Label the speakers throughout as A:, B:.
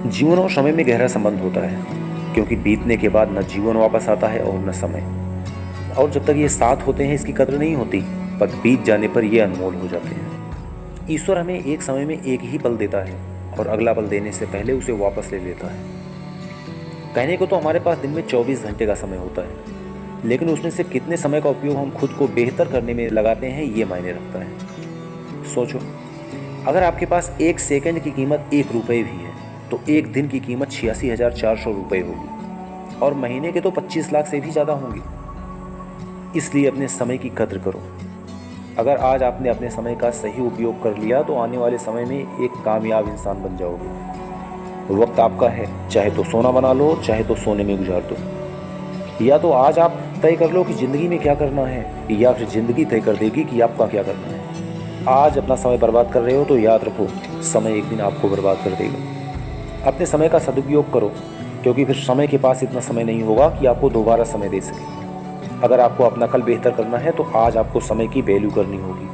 A: जीवन और समय में गहरा संबंध होता है, क्योंकि बीतने के बाद न जीवन वापस आता है और न समय। और जब तक ये साथ होते हैं इसकी कद्र नहीं होती, पर बीत जाने पर ये अनमोल हो जाते हैं। ईश्वर हमें एक समय में एक ही पल देता है और अगला पल देने से पहले उसे वापस ले लेता है। कहने को तो हमारे पास दिन में 24 घंटे का समय होता है, लेकिन उसमें से कितने समय का उपयोग हम खुद को बेहतर करने में लगाते हैं ये मायने रखता है। सोचो, अगर आपके पास एक सेकंड की कीमत 1 रुपये भी है तो एक दिन की कीमत 86,400 रुपये होगी, और महीने के तो 25 लाख से भी ज़्यादा होंगी। इसलिए अपने समय की कद्र करो। अगर आज आपने अपने समय का सही उपयोग कर लिया तो आने वाले समय में एक कामयाब इंसान बन जाओगे। वक्त आपका है, चाहे तो सोना बना लो, चाहे तो सोने में गुजार दो। या तो आज आप तय कर लो कि ज़िंदगी में क्या करना है, या फिर ज़िंदगी तय कर देगी कि आपका क्या करना है। आज अपना समय बर्बाद कर रहे हो तो याद रखो, समय एक दिन आपको बर्बाद कर देगा। अपने समय का सदुपयोग करो, क्योंकि फिर समय के पास इतना समय नहीं होगा कि आपको दोबारा समय दे सके। अगर आपको अपना कल बेहतर करना है तो आज आपको समय की वैल्यू करनी होगी।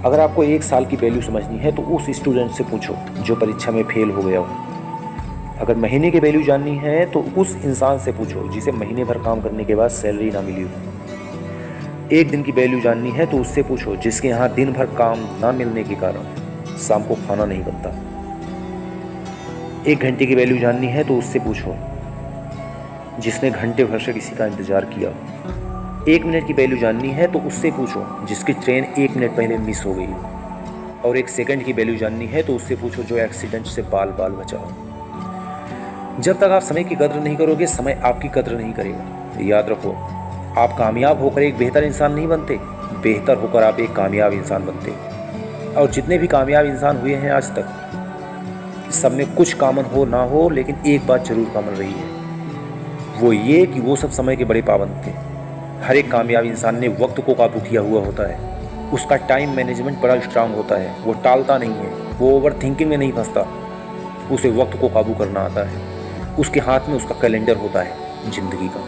A: अगर आपको 1 साल की वैल्यू समझनी है तो उस स्टूडेंट से पूछो जो परीक्षा में फेल हो गया हो। अगर महीने की वैल्यू जाननी है तो उस इंसान से पूछो जिसे महीने भर काम करने के बाद सैलरी ना मिली हो। एक दिन की वैल्यू जाननी है तो उससे पूछो जिसके यहाँ दिन भर काम ना मिलने के कारण शाम को खाना नहीं बनता। 1 घंटे की वैल्यू जाननी है तो उससे पूछो जिसने घंटे भर से किसी का इंतजार किया। 1 मिनट की वैल्यू जाननी है तो उससे पूछो जिसकी ट्रेन 1 मिनट पहले मिस हो गई। और 1 सेकंड की वैल्यू जाननी है तो उससे पूछो जो एक्सीडेंट से बाल बाल बचाओ। जब तक आप समय की कद्र नहीं करोगे, समय आपकी कद्र नहीं करेगा। याद रखो, आप कामयाब होकर एक बेहतर इंसान नहीं बनते, बेहतर होकर आप एक कामयाब इंसान बनते। और जितने भी कामयाब इंसान हुए हैं आज तक, सब में कुछ कॉमन हो ना हो, लेकिन एक बात जरूर कॉमन रही है, वो ये कि वो सब समय के बड़े पाबंद थे। हर एक कामयाब इंसान ने वक्त को काबू किया हुआ होता है। उसका टाइम मैनेजमेंट बड़ा स्ट्रांग होता है। वो टालता नहीं है, वो ओवर थिंकिंग में नहीं फंसता। उसे वक्त को काबू करना आता है। उसके हाथ में उसका कैलेंडर होता है जिंदगी का।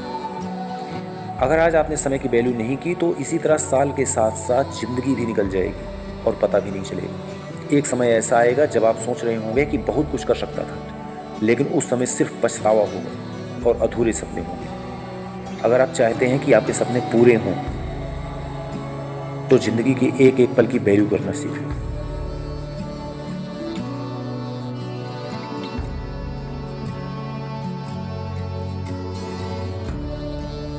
A: अगर आज आपने समय की वैल्यू नहीं की तो इसी तरह साल के साथ साथ ज़िंदगी भी निकल जाएगी और पता भी नहीं चलेगा। एक समय ऐसा आएगा जब आप सोच रहे होंगे कि बहुत कुछ कर सकता था, लेकिन उस समय सिर्फ पछतावा होगा और अधूरे सपने होंगे। अगर आप चाहते हैं कि आपके सपने पूरे हों तो ज़िंदगी के एक एक पल की वैल्यू करना सीखें।